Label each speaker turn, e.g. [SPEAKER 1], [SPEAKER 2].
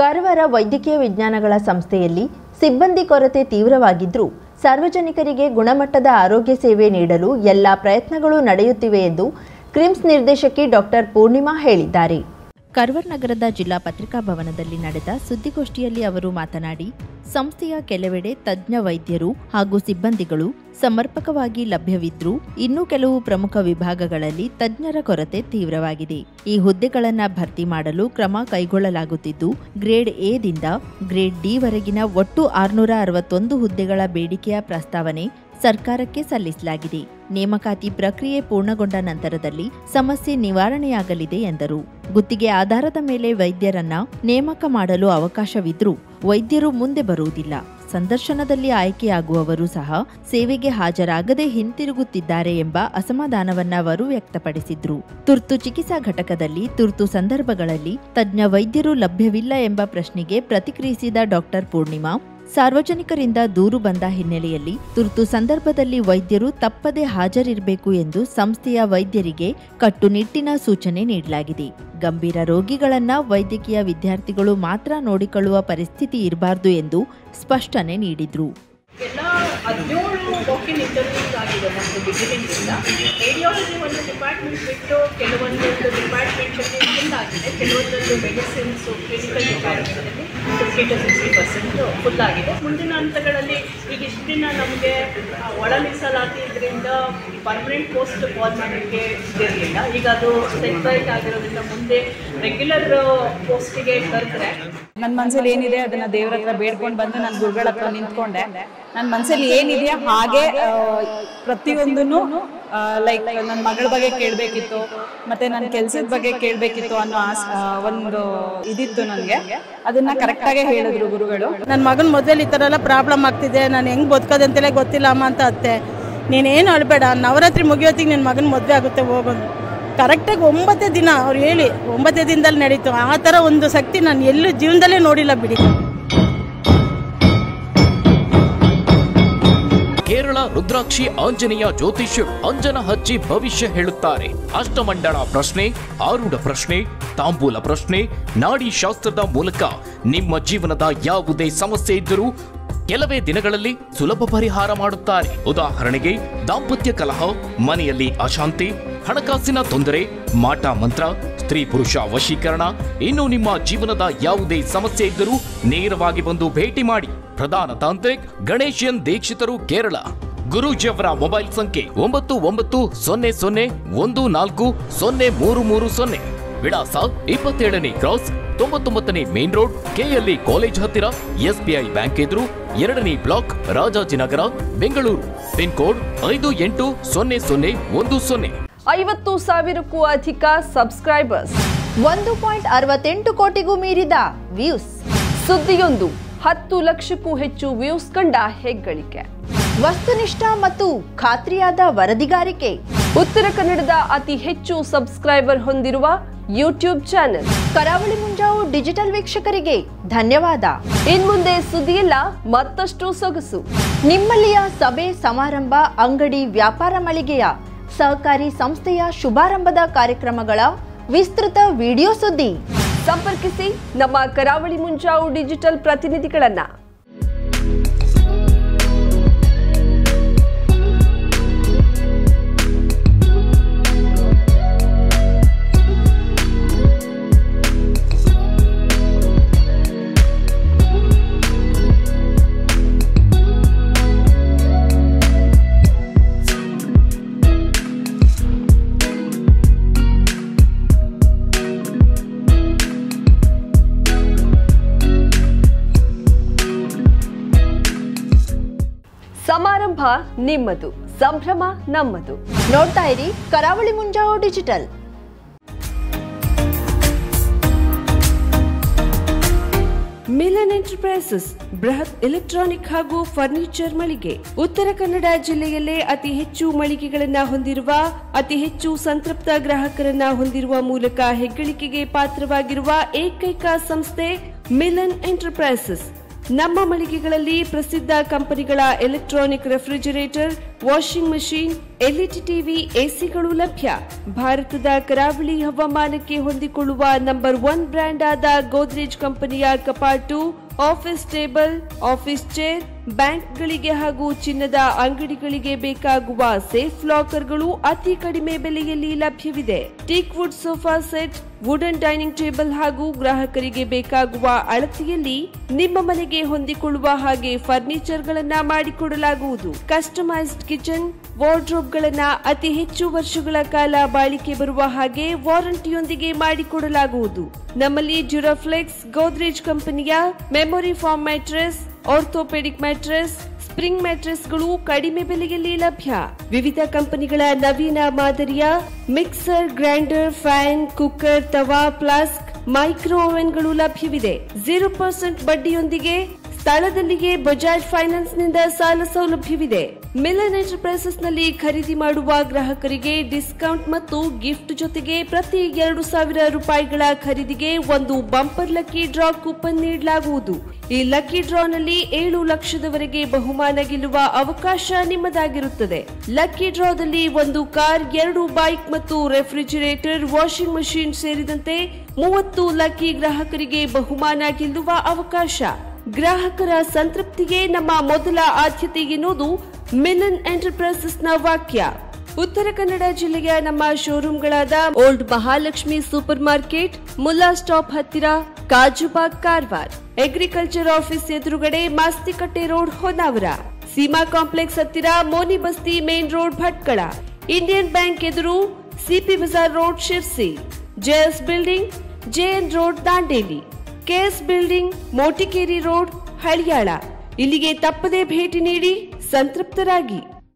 [SPEAKER 1] ಕಾರವಾರ ವೈದ್ಯಕೀಯ ವಿಜ್ಞಾನಗಳ ಸಂಸ್ಥೆಯಲ್ಲಿ ಸಿಬ್ಬಂದಿ ಕೊರತೆ ತೀವ್ರವಾಗಿದ್ದರೂ ಸಾರ್ವಜನಿಕರಿಗೆ ಗುಣಮಟ್ಟದ ಆರೋಗ್ಯ ಸೇವೆ ನೀಡಲು ಎಲ್ಲ ಪ್ರಯತ್ನಗಳು ನಡೆಯುತ್ತಿವೆ ಎಂದು ಕ್ರಿಮ್ಸ್ ನಿರ್ದೇಶಕಿ ಡಾಕ್ಟರ್ ಪೂರ್ಣಿಮಾ ಹೇಳಿದ್ದಾರೆ. ಕಾರವಾರ ನಗರದ ಜಿಲ್ಲಾ ಪತ್ರಿಕಾ ಭವನದಲ್ಲಿ ನಡೆದ ಸುದ್ದಿಗೋಷ್ಠಿಯಲ್ಲಿ ಅವರು ಮಾತನಾಡಿ, ಸಂಸ್ಥೆಯ ಕೆಲವೆಡೆ ತಜ್ಞ ವೈದ್ಯರು ಹಾಗೂ ಸಿಬ್ಬಂದಿಗಳು ಸಮರ್ಪಕವಾಗಿ ಲಭ್ಯವಿದ್ದರೂ ಇನ್ನೂ ಕೆಲವು ಪ್ರಮುಖ ವಿಭಾಗಗಳಲ್ಲಿ ತಜ್ಞರ ಕೊರತೆ ತೀವ್ರವಾಗಿದೆ. ಈ ಹುದ್ದೆಗಳನ್ನು ಭರ್ತಿ ಮಾಡಲು ಕ್ರಮ ಕೈಗೊಳ್ಳಲಾಗುತ್ತಿದ್ದು, ಗ್ರೇಡ್ ಎ ದಿಂದ ಗ್ರೇಡ್ ಡಿ ವರೆಗಿನ ಒಟ್ಟು 661 ಹುದ್ದೆಗಳ ಬೇಡಿಕೆಯ ಪ್ರಸ್ತಾವನೆ ಸರ್ಕಾರಕ್ಕೆ ಸಲ್ಲಿಸಲಾಗಿದೆ. ನೇಮಕಾತಿ ಪ್ರಕ್ರಿಯೆ ಪೂರ್ಣಗೊಂಡ ನಂತರದಲ್ಲಿ ಸಮಸ್ಯೆ ನಿವಾರಣೆಯಾಗಲಿದೆ ಎಂದರು. ಗುತ್ತಿಗೆ ಆಧಾರದ ಮೇಲೆ ವೈದ್ಯರನ್ನ ನೇಮಕ ಮಾಡಲು ಅವಕಾಶವಿದ್ರೂ ವೈದ್ಯರು ಮುಂದೆ ಬರುವುದಿಲ್ಲ. ಸಂದರ್ಶನದಲ್ಲಿ ಆಯ್ಕೆಯಾಗುವವರು ಸಹ ಸೇವೆಗೆ ಹಾಜರಾಗದೆ ಹಿಂತಿರುಗುತ್ತಿದ್ದಾರೆ ಎಂಬ ಅಸಮಾಧಾನವನ್ನ ಅವರು ವ್ಯಕ್ತಪಡಿಸಿದ್ರು. ತುರ್ತು ಚಿಕಿತ್ಸಾ ಘಟಕದಲ್ಲಿ ತುರ್ತು ಸಂದರ್ಭಗಳಲ್ಲಿ ತಜ್ಞ ವೈದ್ಯರು ಲಭ್ಯವಿಲ್ಲ ಎಂಬ ಪ್ರಶ್ನೆಗೆ ಪ್ರತಿಕ್ರಿಯಿಸಿದ ಡಾಕ್ಟರ್ ಪೂರ್ಣಿಮಾ, ಸಾರ್ವಜನಿಕರಿಂದ ದೂರು ಬಂದ ಹಿನ್ನೆಲೆಯಲ್ಲಿ ತುರ್ತು ಸಂದರ್ಭದಲ್ಲಿ ವೈದ್ಯರು ತಪ್ಪದೆ ಹಾಜರಿರಬೇಕು ಎಂದು ಸಂಸ್ಥೆಯ ವೈದ್ಯರಿಗೆ ಕಟ್ಟುನಿಟ್ಟಿನ ಸೂಚನೆ ನೀಡಲಾಗಿದೆ. ಗಂಭೀರ ರೋಗಿಗಳನ್ನ ವೈದ್ಯಕೀಯ ವಿದ್ಯಾರ್ಥಿಗಳು ಮಾತ್ರ ನೋಡಿಕೊಳ್ಳುವ ಪರಿಸ್ಥಿತಿ ಇರಬಾರದು ಎಂದು ಸ್ಪಷ್ಟನೆ ನೀಡಿದ್ರು.
[SPEAKER 2] ಎಲ್ಲ 17 ವಾಕಿನ್ ಇಂಟರ್ವ್ಯೂಸ್ ಆಗಿದೆ ನಮ್ಮದು ಬಿಗಿನಿಂಗಿಂದ. ರೇಡಿಯಾಲಜಿ ಒಂದು ಡಿಪಾರ್ಟ್ಮೆಂಟ್ ಬಿಟ್ಟು ಕೆಲವೊಂದು ಡಿಪಾರ್ಟ್ಮೆಂಟಲ್ಲಿ ಫುಲ್ ಆಗಿದೆ, ಕೆಲವೊಂದೊಂದು ಮೆಡಿಸಿನ್ಸು ಕ್ಲಿನಿಕಲ್ ಡಿಪಾರ್ಟ್ಮೆಂಟಲ್ಲಿ 50-60% ಫುಲ್ ಆಗಿದೆ. ಮುಂದಿನ ಹಂತಗಳಲ್ಲಿ ಈಗ ಇಷ್ಟು ದಿನ ನಮಗೆ ಒಳ ಮೀಸಲಾತಿ ಇದರಿಂದ ಪರ್ಮನೆಂಟ್ ಪೋಸ್ಟ್ ಕಾಲ್ ಮಾಡೋಕ್ಕೆ ಇರಲಿಲ್ಲ. ಈಗ ಅದು ಸೆಂಟ್ರೈಟ್ ಆಗಿರೋದ್ರಿಂದ ಮುಂದೆ ರೆಗ್ಯುಲರ್ ಪೋಸ್ಟಿಗೆ ಕರೆದ್ರೆ
[SPEAKER 3] ನನ್ನ ಮನಸ್ಸಲ್ಲಿ ಏನಿದೆ ಅದನ್ನು ದೇವ್ರ ಹತ್ರ ಬೇಡ್ಕೊಂಡು ಬಂದು ನಾನು ಗುರುಗಳ ಹತ್ರ ನಿಂತ್ಕೊಂಡೆ. ನನ್ನ ಮನಸ್ಸಲ್ಲಿ ಏನಿದೆಯಾ ಹಾಗೆ ಪ್ರತಿಯೊಂದೂ ಲೈಕ್ ನನ್ನ ಮಗಳ ಬಗ್ಗೆ ಕೇಳಬೇಕಿತ್ತು, ಮತ್ತು ನನ್ನ ಕೆಲಸದ ಬಗ್ಗೆ ಕೇಳಬೇಕಿತ್ತು ಅನ್ನೋ ಒಂದು ಇದಿತ್ತು ನನಗೆ. ಅದನ್ನು ಕರೆಕ್ಟಾಗೇ ಹೇಳಿದ್ರು ಗುರುಗಳು.
[SPEAKER 4] ನನ್ನ ಮಗನ ಮದುವೆಲಿ ಈ ಥರ ಎಲ್ಲ ಪ್ರಾಬ್ಲಮ್ ಆಗ್ತಿದೆ, ನಾನು ಹೆಂಗೆ ಬದುಕೋದಂತೆಲ್ಲ ಗೊತ್ತಿಲ್ಲ ಅಮ್ಮ ಅಂತ ಅತ್ತೆ. ನೀನೇನು ಅಳಬೇಡ, ನವರಾತ್ರಿ ಮುಗಿಯೋತ್ತಿಗೆ ನಿನ್ನ ಮಗನ ಮದುವೆ ಆಗುತ್ತೆ ಹೋಗೋದು. ಕರೆಕ್ಟಾಗಿ 9 ದಿನ ಅವ್ರು ಹೇಳಿ 9 ದಿನದಲ್ಲಿ ನಡೀತು. ಆ ಥರ ಒಂದು ಶಕ್ತಿ ನಾನು ಎಲ್ಲೂ ಜೀವನದಲ್ಲೇ ನೋಡಿಲ್ಲ ಬಿಡಿ.
[SPEAKER 5] ಕೇರಳ ರುದ್ರಾಕ್ಷಿ ಆಂಜನೇಯ ಜ್ಯೋತಿಷ್ಯರು ಅಂಜನ ಹಚ್ಚಿ ಭವಿಷ್ಯ ಹೇಳುತ್ತಾರೆ. ಅಷ್ಟಮಂಡಳ ಪ್ರಶ್ನೆ, ಆರೂಢ ಪ್ರಶ್ನೆ, ತಾಂಬೂಲ ಪ್ರಶ್ನೆ, ನಾಡಿ ಶಾಸ್ತ್ರದ ಮೂಲಕ ನಿಮ್ಮ ಜೀವನದ ಯಾವುದೇ ಸಮಸ್ಯೆ ಇದ್ದರೂ ಕೆಲವೇ ದಿನಗಳಲ್ಲಿ ಸುಲಭ ಪರಿಹಾರ ಮಾಡುತ್ತಾರೆ. ಉದಾಹರಣೆಗೆ ದಾಂಪತ್ಯ ಕಲಹ, ಮನೆಯಲ್ಲಿ ಅಶಾಂತಿ, ಹಣಕಾಸಿನ ತೊಂದರೆ, ಮಾಟ ಮಂತ್ರ, ಸ್ತ್ರೀ ಪುರುಷ ವಶೀಕರಣ, ಇನ್ನು ನಿಮ್ಮ ಜೀವನದ ಯಾವುದೇ ಸಮಸ್ಯೆ ಇದ್ದರೂ ನೇರವಾಗಿ ಬಂದು ಭೇಟಿ ಮಾಡಿ. ಪ್ರಧಾನ ತಾಂತ್ರಿಕ್ ಗಣೇಶನ್ ದೀಕ್ಷಿತರು, ಕೇರಳ. ಗುರೂಜಿಯವರ ಮೊಬೈಲ್ ಸಂಖ್ಯೆ 9901400330. ವಿಳಾಸ 27ನೇ ಕ್ರಾಸ್, 99ನೇ ಮೇನ್ ರೋಡ್, ಕೆಎಲ್ಇ ಕಾಲೇಜ್ ಹತ್ತಿರ, ಎಸ್ಬಿಐ ಬ್ಯಾಂಕ್ ಎದುರು, 2ನೇ block, Rajajinagar, Bengaluru. Pin code 580010.
[SPEAKER 6] 50,000ಕ್ಕೂ ಅಧಿಕ ಸಬ್ಸ್ಕ್ರೈಬರ್ಸ್,
[SPEAKER 1] 1.68 ಕೋಟಿಗೂ ಮೀರಿದ ವ್ಯೂಸ್,
[SPEAKER 6] ಸುದ್ದಿಯೊಂದು 10 ಲಕ್ಷಕ್ಕೂ ಹೆಚ್ಚು ವ್ಯೂಸ್ ಕಂಡ ಹೆಗ್ಗಳಿಕೆ,
[SPEAKER 1] ವಸ್ತುನಿಷ್ಠ ಮತ್ತು ಖಾತ್ರಿಯಾದ ವರದಿಗಾರಿಕೆ,
[SPEAKER 6] ಉತ್ತರ ಕನ್ನಡದ ಅತಿ ಹೆಚ್ಚು ಸಬ್ಸ್ಕ್ರೈಬರ್ ಹೊಂದಿರುವ ಯೂಟ್ಯೂಬ್ ಚಾನೆಲ್
[SPEAKER 1] ಕರಾವಳಿ ಮುಂಜಾವು ಡಿಜಿಟಲ್ ವೀಕ್ಷಕರಿಗೆ ಧನ್ಯವಾದ.
[SPEAKER 6] ಇನ್ಮುಂದೆ ಸುದ್ದಿಯಲ್ಲ ಮತ್ತಷ್ಟು ಸೊಗಸು.
[SPEAKER 1] ನಿಮ್ಮಲ್ಲಿಯ ಸಭೆ ಸಮಾರಂಭ, ಅಂಗಡಿ ವ್ಯಾಪಾರ ಮಳಿಗೆಯ ಸಹಕಾರಿ ಸಂಸ್ಥೆಯ ಶುಭಾರಂಭದ ಕಾರ್ಯಕ್ರಮಗಳ ವಿಸ್ತೃತ ವಿಡಿಯೋ ಸುದ್ದಿ.
[SPEAKER 6] ಸಂಪರ್ಕಿಸಿ ನಮ್ಮ ಕರಾವಳಿ ಮುಂಜಾವು ಡಿಜಿಟಲ್ ಪ್ರತಿನಿಧಿಗಳನ್ನ. ಸಮಾರಂಭ ನಿಮ್ಮದು, ಸಂಭ್ರಮ ನಮ್ಮದು.
[SPEAKER 1] ನೋಡ್ತಾ ಇರಿ ಕರಾವಳಿ ಮುಂಜಾವು ಡಿಜಿಟಲ್.
[SPEAKER 7] ಮಿಲನ್ ಎಂಟರ್ಪ್ರೈಸಸ್ ಬೃಹತ್ ಎಲೆಕ್ಟ್ರಾನಿಕ್ ಹಾಗೂ ಫರ್ನಿಚರ್ ಮಳಿಗೆ. ಉತ್ತರ ಕನ್ನಡ ಜಿಲ್ಲೆಯಲ್ಲೇ ಅತಿ ಹೆಚ್ಚು ಮಳಿಗೆಗಳನ್ನ ಹೊಂದಿರುವ, ಅತಿ ಹೆಚ್ಚು ಸಂತೃಪ್ತ ಗ್ರಾಹಕರನ್ನ ಹೊಂದಿರುವ ಮೂಲಕ ಹೆಗ್ಗಳಿಕೆಗೆ ಪಾತ್ರವಾಗಿರುವ ಏಕೈಕ ಸಂಸ್ಥೆ ಮಿಲನ್ ಎಂಟರ್ಪ್ರೈಸಸ್. ನಮ್ಮ ಮಳಿಗೆಗಳಲ್ಲಿ ಪ್ರಸಿದ್ಧ ಕಂಪನಿಗಳ electronic refrigerator, washing machine, LED TV, ಎಸಿಗಳು ಲಭ್ಯ. ಭಾರತದ ಕರಾವಳಿ ಹವಾಮಾನಕ್ಕೆ ಹೊಂದಿಕೊಳ್ಳುವ ನಂಬರ್ 1 ಬ್ರ್ಯಾಂಡ್ ಆದ ಗೋದ್ರೇಜ್ ಕಂಪನಿಯ ಕಪಾಟು, ಆಫೀಸ್ ಟೇಬಲ್, ಆಫೀಸ್ ಚೇರ್, ಬ್ಯಾಂಕ್ಗಳಿಗೆ ಹಾಗೂ ಚಿನ್ನದ ಅಂಗಡಿಗಳಿಗೆ ಬೇಕಾಗುವ ಸೇಫ್ ಲಾಕರ್ಗಳು ಅತಿ ಕಡಿಮೆ ಬೆಲೆಯಲ್ಲಿ ಲಭ್ಯವಿದೆ. Teak wood sofa set, wooden dining table ಹಾಗೂ ಗ್ರಾಹಕರಿಗೆ ಬೇಕಾಗುವ ಅಳತೆಯಲ್ಲಿ ನಿಮ್ಮ ಮನೆಗೆ ಹೊಂದಿಕೊಳ್ಳುವ ಹಾಗೆ ಫರ್ನಿಚರ್ಗಳನ್ನ ಮಾಡಿಕೊಡಲಾಗುವುದು. ಕಸ್ಟಮೈಸ್ಡ್ ಕಿಚನ್, ವಾರ್ಡ್ರೋಬ್ಗಳನ್ನ ಅತಿ ಹೆಚ್ಚು ವರ್ಷಗಳ ಕಾಲ ಬಾಳಿಕೆ ಬರುವ ಹಾಗೆ ವಾರಂಟಿಯೊಂದಿಗೆ ಮಾಡಿಕೊಡಲಾಗುವುದು. ನಮ್ಮಲ್ಲಿ ಡ್ಯೂರಾಫ್ಲೆಕ್ಸ್, ಗೋದ್ರೇಜ್ ಕಂಪನಿಯ memory foam mattress, orthopedic mattress, spring ಮ್ಯಾಟ್ರೆಸ್ಗಳು ಕಡಿಮೆ ಬೆಲೆಯಲ್ಲಿ ಲಭ್ಯ. ವಿವಿಧ ಕಂಪನಿಗಳ ನವೀನ ಮಾದರಿಯ mixer, grinder, fan, cooker, tawa, flask, micro ಓವೆನ್ಗಳು ಲಭ್ಯವಿದೆ. 0% ಬಡ್ಡಿಯೊಂದಿಗೆ ಸ್ಥಳದಲ್ಲಿಯೇ ಬಜಾಜ್ ಫೈನಾನ್ಸ್ ನಿಂದ ಸಾಲ ಸೌಲಭ್ಯವಿದೆ. ಮಿಲನ್ ಎಂಟರ್ಪ್ರೈಸಸ್ ನಲ್ಲಿ ಖರೀದಿ ಮಾಡುವ ಗ್ರಾಹಕರಿಗೆ ಡಿಸ್ಕೌಂಟ್ ಮತ್ತು ಗಿಫ್ಟ್ ಜೊತೆಗೆ ಪ್ರತಿ 2,000 ರೂಪಾಯಿಗಳ ಖರೀದಿಗೆ ಒಂದು ಬಂಪರ್ ಲಕ್ಕಿ ಡ್ರಾ ಕೂಪನ್ ನೀಡಲಾಗುವುದು. ಈ ಲಕ್ಕಿ ಡ್ರಾನಲ್ಲಿ 7 ಲಕ್ಷದವರೆಗೆ ಬಹುಮಾನ ಗೆಲ್ಲುವ ಅವಕಾಶ ನಿಮ್ಮದಾಗಿರುತ್ತದೆ. ಲಕ್ಕಿ ಡ್ರಾದಲ್ಲಿ 1 ಕಾರ್, 2 ಬೈಕ್ ಮತ್ತು ರೆಫ್ರಿಜರೇಟರ್, ವಾಷಿಂಗ್ ಮಷೀನ್ ಸೇರಿದಂತೆ 30 ಲಕ್ಕಿ ಗ್ರಾಹಕರಿಗೆ ಬಹುಮಾನ ಗೆಲ್ಲುವ ಅವಕಾಶ. ಗ್ರಾಹಕರ ಸಂತೃಪ್ತಿಗೆ ನಮ್ಮ ಮೊದಲ ಆದ್ಯತೆ ಎನ್ನುವುದು ಮಿಲನ್ ಎಂಟರ್ಪ್ರೈಸಸ್ನ ವಾಕ್ಯ. ಉತ್ತರ ಕನ್ನಡ ಜಿಲ್ಲೆಯ ನಮ್ಮ ಶೋರೂಮ್ಗಳಾದ old Mahalakshmi super market, Mulla stop ಹತ್ತಿರ, ಕಾಜುಬಾಗ್, ಕಾರವಾರ, ಅಗ್ರಿಕಲ್ಚರ್ ಆಫೀಸ್ ಎದುರುಗಡೆ, ಮಾಸ್ತಿಕಟ್ಟೆ ರೋಡ್, ಹೊನ್ನಾವರ, ಸೀಮಾ ಕಾಂಪ್ಲೆಕ್ಸ್ ಹತ್ತಿರ, Moni Basti main road, Bhatkal, Indian bank ಎದುರು, CP Bazar road, Sirsi, JS building, JN road, Dandeli, KS building, Motikeri road, Haliyal. ಇಲ್ಲಿಗೆ ತಪ್ಪದೇ ಭೇಟಿ ನೀಡಿ ಸಂತೃಪ್ತರಾಗಿ.